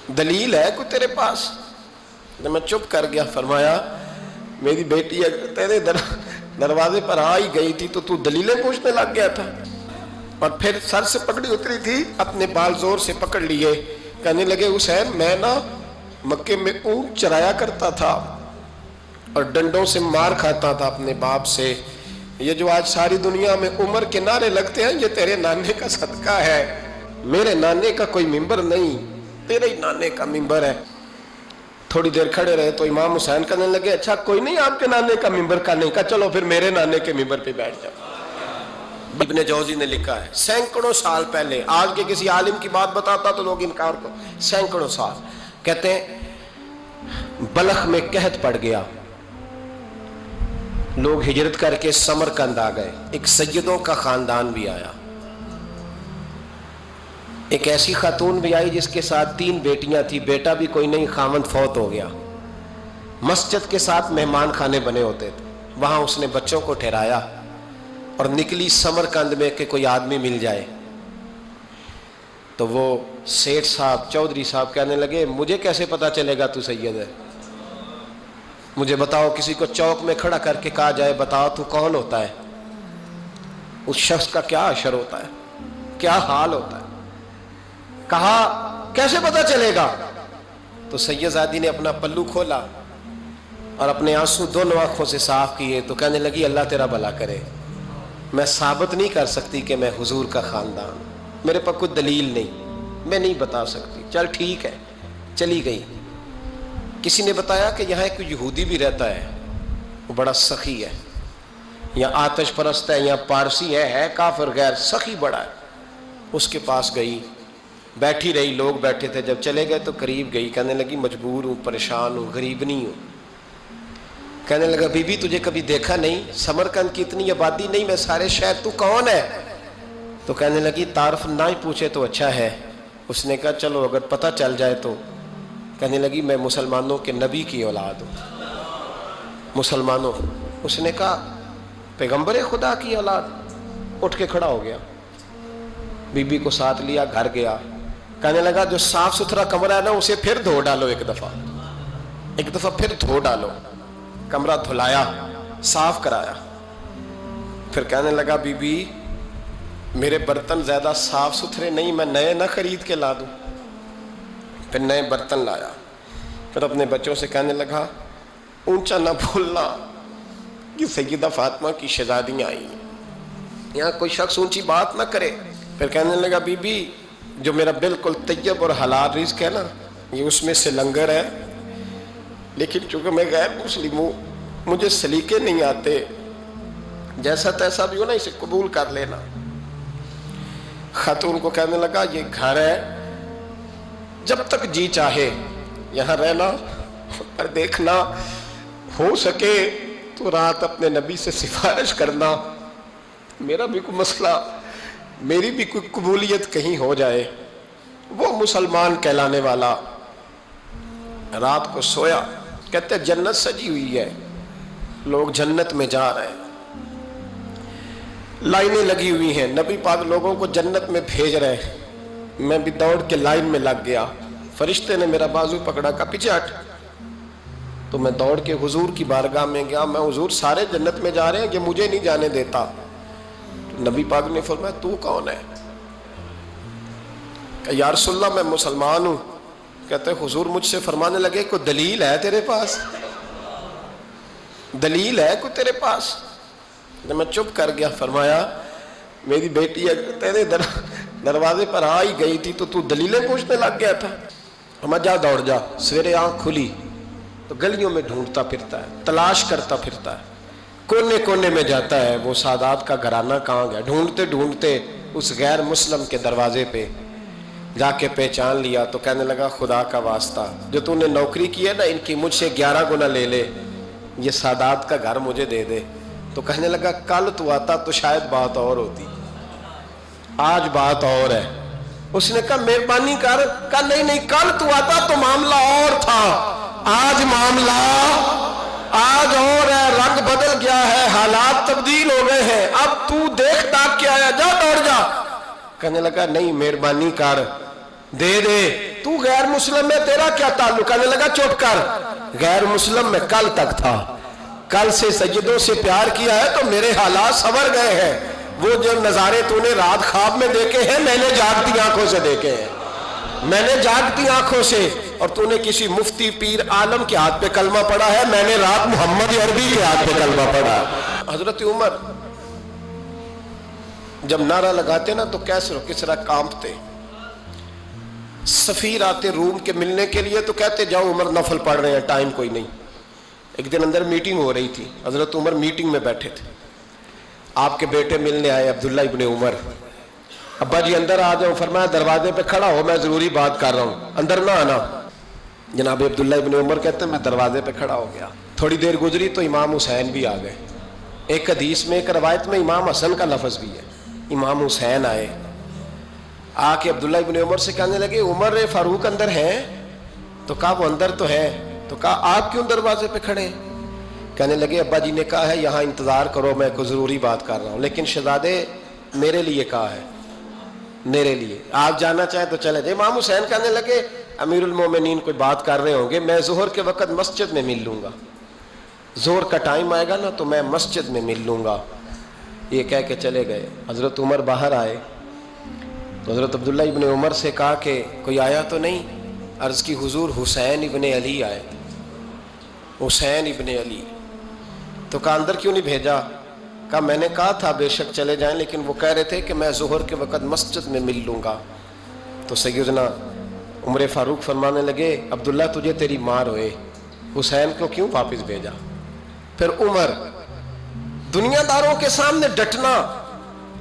دلیل ہے کوئی تیرے پاس؟ میں چپ کر گیا. فرمایا میری بیٹی اگر تیرے دروازے پر آ ہی گئی تھی تو دلیلیں پوچھنے لگ گیا تھا. اور پھر سر سے پکڑی اتری تھی, اپنے بال زور سے پکڑ لیے. کہنے لگے حسین میں نا مکے میں اونٹ چرایا کرتا تھا اور ڈنڈوں سے مار کھاتا تھا اپنے باپ سے. یہ جو آج ساری دنیا میں عمر کے نعرے لگتے ہیں یہ تیرے نانے کا صدقہ ہے. میرے نانے کا کوئی ممبر نہیں, تیرے ہی نانے کا ممبر ہے. تھوڑی دیر کھڑے رہے تو امام حسین کہنے لگے اچھا کوئی نہیں آپ کے نانے کا ممبر کا نہیں. کہا چلو پھر میرے نانے کے ممبر پہ بیٹھ جاؤ. ابن جوزی نے لکھا ہے سینکڑوں سال پہلے, آج کے کسی عالم کی بات بتاتا تو لوگ انکار کو, سینکڑوں سال. کہتے ہیں بلخ میں قحط پڑ گیا, لوگ ہجرت کر کے سمرقند آ گئے. ایک سیدوں کا خاندان بھی آیا, ایک ایسی خاتون بھی آئی جس کے ساتھ 3 بیٹیاں تھی, بیٹا بھی کوئی نہیں, خاوند فوت ہو گیا. مسجد کے ساتھ مہمان خانے بنے ہوتے تھے, وہاں اس نے بچوں کو ٹھہرایا اور نکلی سمرقند میں کہ کوئی آدمی مل جائے. تو وہ سیٹھ صاحب چودھری صاحب کہنے لگے مجھے کیسے پتا چلے گا تو سید ہے, مجھے بتاؤ. کسی کو چوک میں کھڑا کر کے کہا جائے بتاؤ تو کون ہوتا ہے, اس شخص کا کیا اشر ہوتا ہے, کیا حال ہوتا ہے. کہا کیسے پتا چلے گا؟ تو سید زادی نے اپنا پلو کھولا اور اپنے آنسو دونوں آنکھوں سے صاف کیے. تو کہنے لگی اللہ تیرا بھلا کرے, میں ثابت نہیں کر سکتی کہ میں حضور کا خاندان, میرے پاس کوئی دلیل نہیں, میں نہیں بتا سکتی. چل ٹھیک ہے, چلی گئی. کسی نے بتایا کہ یہاں ایک یہودی بھی رہتا ہے, وہ بڑا سخی ہے, یا آتش پرست ہے, یا پارسی ہے کافر غیر, سخی بڑا ہے. اس کے پاس گئی, بیٹھی رہی, لوگ بیٹھے تھے. جب چلے گئے تو قریب گئی, کہنے لگی مجبور ہوں, پریشان ہوں, غریب نہیں ہوں. کہنے لگا بی بی تجھے کبھی دیکھا نہیں, سمرقند کی اتنی آبادی نہیں, میں سارے شہر, تو کون ہے؟ تو کہنے لگی تعارف نہ ہی پوچھے تو اچھا ہے. اس نے کہا چلو اگر پتہ چل جائے تو. کہنے لگی میں مسلمانوں کے نبی کی اولاد ہوں. مسلمانوں. اس نے کہا پیغمبر خدا کی اولاد. اٹھ کے کھڑا ہو گیا, بی بی کو ساتھ لیا, گھر گیا. کہنے لگا جو صاف ستھرا کمرہ ہے نا اسے پھر دھو ڈالو, ایک دفعہ پھر دھو ڈالو. کمرہ دھلایا, صاف کرایا. پھر کہنے لگا بی بی میرے برتن زیادہ صاف ستھرے نہیں, میں نئے نہ خرید کے لا دوں. پھر نئے برتن لایا. پھر اپنے بچوں سے کہنے لگا اونچا نہ بھولنا کہ سیدہ فاطمہ کی شہزادیاں آئی ہیں, یہاں کوئی شخص اونچی بات نہ کرے. پھر کہنے لگا بی بی جو میرا بالکل طیب اور حلال رزق ہے نا یہ اس میں سے لنگر ہے, لیکن چونکہ میں غیر مسلم ہوں مجھے سلیقے نہیں آتے, جیسا تیسا بھی ہو نا اسے قبول کر لینا. خاتون کو کہنے لگا یہ گھر ہے, جب تک جی چاہے یہاں رہنا, پر دیکھنا ہو سکے تو رات اپنے نبی سے سفارش کرنا, میرا بھی کوئی مسئلہ, میری بھی کوئی قبولیت کہیں ہو جائے. وہ مسلمان کہلانے والا رات کو سویا. کہتے جنت سجی ہوئی ہے, لوگ جنت میں جا رہے ہیں, لائنیں لگی ہوئی ہیں, نبی پاک لوگوں کو جنت میں بھیج رہے ہیں. میں بھی دوڑ کے لائن میں لگ گیا. فرشتے نے میرا بازو پکڑا, کا پیچھے ہٹ. تو میں دوڑ کے حضور کی بارگاہ میں گیا. میں حضور سارے جنت میں جا رہے ہیں, یہ مجھے نہیں جانے دیتا. تو نبی پاک نے فرمایا تو کون ہے؟ کہ یا رسول اللہ میں مسلمان ہوں. کہتے حضور مجھ سے فرمانے لگے کوئی دلیل ہے تیرے پاس, دلیل ہے کوئی تیرے پاس؟ جب میں چپ کر گیا فرمایا میری بیٹی اگر تیرے دروازے پر آ ہی گئی تھی تو دلیلیں پوچھنے لگ گیا تھا. ہم جا دوڑ جا. سویرے آنکھ کھلی تو گلیوں میں ڈھونڈتا پھرتا ہے, تلاش کرتا پھرتا ہے, کونے کونے میں جاتا ہے وہ سادات کا گھرانہ کہاں گیا. ڈھونڈتے ڈھونڈتے اس غیر مسلم کے دروازے پہ جا کے پہچان لیا. تو کہنے لگا خدا کا واسطہ جو تو نے نوکری کی ہے نا ان کی مجھ سے 11 گنا لے لے, یہ سادات کا گھر مجھے دے دے. تو کہنے لگا کل تو آتا تو شاید بات اور ہوتی, آج بات اور ہے. اس نے کہا مہربانی کر. کہا نہیں کل تو آتا تو معاملہ اور تھا, آج معاملہ آج اور ہے, رنگ بدل گیا ہے, حالات تبدیل ہو گئے ہیں, اب تو دیکھ داکھ کے آیا, جا دوڑ جا. کہنے لگا نہیں مہربانی کر, دے دے, تو غیر مسلم میں تیرا کیا تعلق؟ کہنے لگا چپ کر, غیر مسلم میں کل تک تھا, کل سے سجدوں سے پیار کیا ہے تو میرے حالات سنور گئے ہیں. وہ جو نظارے تو نے رات خواب میں دیکھے ہیں میں نے جاگتی آنکھوں سے دیکھے ہیں, میں نے جاگتی آنکھوں سے. اور تو نے کسی مفتی پیر عالم کے ہاتھ پہ کلمہ پڑھا ہے, میں نے رات محمد عربی کے ہاتھ پہ کلمہ پڑھا. حضرت عمر جب نعرہ لگاتے نا تو کیسر و کسرا کانپتے. سفیر آتے روم کے ملنے کے لیے تو کہتے جاؤ عمر نفل پڑھ رہے ہیں, ٹائم کوئی نہیں. ایک دن اندر میٹنگ ہو رہی تھی, حضرت عمر میٹنگ میں بیٹھے تھے, آپ کے بیٹے ملنے آئے عبداللہ ابن عمر. ابا جی اندر آ جاؤ. فرمایا دروازے پہ کھڑا ہو, میں ضروری بات کر رہا ہوں, اندر نہ آنا. جناب عبداللہ ابن عمر کہتے ہیں میں دروازے پہ کھڑا ہو گیا. تھوڑی دیر گزری تو امام حسین بھی آ گئے. ایک حدیث میں ایک روایت میں امام حسن کا لفظ بھی ہے. امام حسین آئے, آ کے عبداللہ ابن عمر سے کہنے لگے عمر فاروق اندر ہیں؟ تو کہا وہ اندر تو ہے. تو کہا آپ کیوں دروازے پہ کھڑے ہیں؟ کہنے لگے ابا جی نے کہا ہے یہاں انتظار کرو, میں کوئی ضروری بات کر رہا ہوں. لیکن شہزادے میرے لیے کہا ہے, میرے لیے, آپ جانا چاہیں تو چلے جائیں. امام حسین کہنے لگے امیر المومنین کوئی بات کر رہے ہوں گے, میں ظہر کے وقت مسجد میں مل لوں گا, ظہر کا ٹائم آئے گا نا تو میں مسجد میں مل لوں گا. یہ کہہ کے چلے گئے. حضرت عمر باہر آئے تو حضرت عبداللہ ابن عمر سے کہا کہ کوئی آیا تو نہیں؟ عرض کی حضور حسین ابن علی آئے. حسین ابن علی. تو کہا اندر کیوں نہیں بھیجا؟ کہا میں نے کہا تھا بے شک چلے جائیں, لیکن وہ کہہ رہے تھے کہ میں ظہر کے وقت مسجد میں مل لوں گا. تو سیدنا عمر فاروق فرمانے لگے عبداللہ تجھے تیری مار ہوئے, حسین کو کیوں واپس بھیجا؟ پھر عمر دنیا داروں کے سامنے ڈٹنا,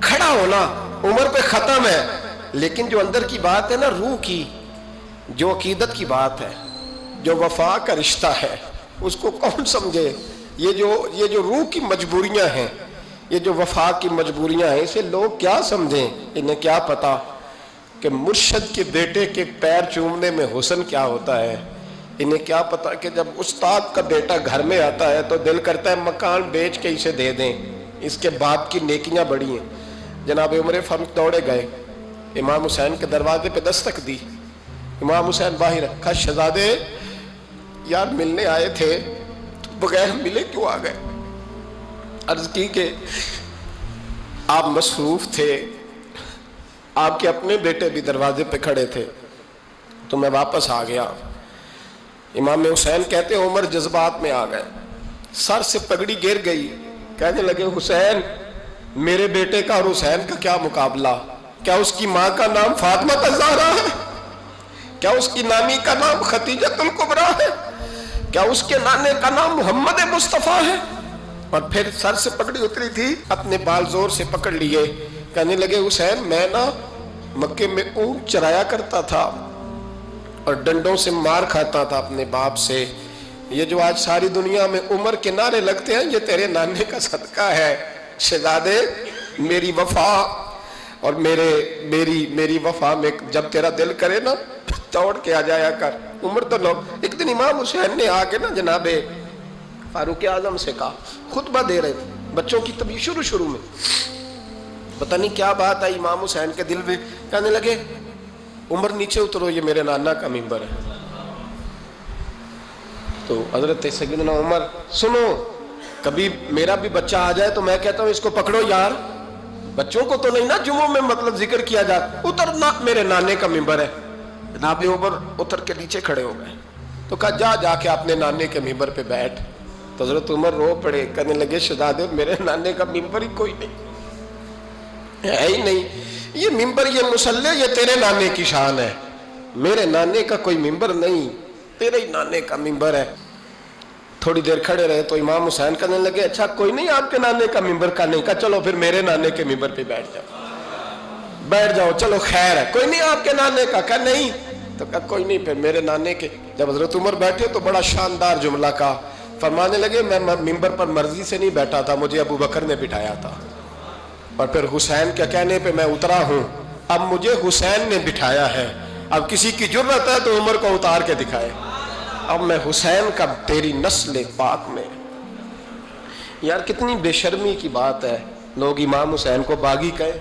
کھڑا ہونا عمر پہ ختم ہے, لیکن جو اندر کی بات ہے نا, روح کی, جو عقیدت کی بات ہے, جو وفا کا رشتہ ہے, اس کو کون سمجھے؟ یہ جو روح کی مجبوریاں ہیں, یہ جو وفا کی مجبوریاں ہیں, اسے لوگ کیا سمجھیں؟ انہیں کیا پتا کہ مرشد کے بیٹے کے پیر چومنے میں حسن کیا ہوتا ہے. انہیں کیا پتا کہ جب استاد کا بیٹا گھر میں آتا ہے تو دل کرتا ہے مکان بیچ کے اسے دے دیں, اس کے باپ کی نیکیاں بڑی ہیں. جناب عمر فاروق دوڑے گئے, امام حسین کے دروازے پہ دستک دی. امام حسین باہر رکھا, شہزادے یار ملنے آئے تھے تو بغیر ملے کیوں آ گئے؟ عرض کی کہ آپ مصروف تھے, آپ کے اپنے بیٹے بھی دروازے پہ کھڑے تھے تو میں واپس آ گیا. امام حسین کہتے ہیں عمر جذبات میں آ گئے, سر سے پگڑی گر گئی. کہنے لگے حسین میرے بیٹے کا اور حسین کا کیا مقابلہ؟ کیا اس کی ماں کا نام فاطمہ الزہرا ہے؟ کیا اس کی نانی کا نام خدیجہ الکبریٰ ہے؟ کیا اس کے نانے کا نام محمد مصطفیٰ ہے؟ اور پھر سر سے پگڑی اتری تھی, اپنے بال زور سے پکڑ لیے. کہنے لگے حسین میں نا مکے میں اونٹ چرایا کرتا تھا اور ڈنڈوں سے مار کھاتا تھا اپنے باپ سے. یہ جو آج ساری دنیا میں عمر کے نعرے لگتے ہیں, یہ تیرے نانے کا صدقہ ہے. شہزادے میری وفا اور میری وفا میں جب تیرا دل کرے نا دوڑ کے آ جایا کر. عمر تو لوگ, ایک دن امام حسین نے آ کے نا جناب فاروق اعظم سے کہا, خطبہ دے رہے تھے بچوں کی تبھی شروع میں, پتہ نہیں کیا بات آئی امام حسین کے دل میں. کہنے لگے عمر نیچے اترو, یہ میرے نانا کا منبر ہے. تو حضرت سیدنا عمر سنو, کبھی میرا بھی بچہ آ جائے تو میں کہتا ہوں اس کو پکڑو یار, بچوں کو تو نہیں نا جمعوں میں مطلب ذکر کیا جاتا, اترنا میرے نانے کا منبر ہے. جناب عمر اتر کے نیچے کھڑے ہو گئے تو کہا جا کے اپنے نانے کے منبر پہ بیٹھ. تو حضرت عمر رو پڑے, کہنے لگے شہزادے میرے نانے کا منبر ہی کوئی نہیں ہے ہی نہیں, یہ منبر یہ مصلی یہ تیرے نانے کی شان ہے, میرے نانے کا کوئی منبر نہیں, تیرے ہی نانے کا منبر ہے. تھوڑی دیر کھڑے رہے تو امام حسین کہنے لگے اچھا کوئی نہیں آپ کے نانے کا منبر کا نہیں. کہا چلو پھر میرے نانے کے منبر پہ بیٹھ جاؤ, چلو خیر ہے, کوئی نہیں آپ کے نانے کا. کہا نہیں. تو کہا کوئی نہیں پھر میرے نانے کے. جب حضرت عمر بیٹھے تو بڑا شاندار جملہ کہا, فرمانے لگے میں منبر پر مرضی سے نہیں بیٹھا تھا, مجھے ابو بکر نے بٹھایا تھا, اور پھر حسین کے کہنے پہ میں اترا ہوں, اب مجھے حسین نے بٹھایا ہے. اب کسی کی جرت ہے تو عمر کو اتار کے دکھائے, اب میں حسین کا تیری نسل پاک میں. یار کتنی بے شرمی کی بات ہے, لوگ امام حسین کو باغی کہیں.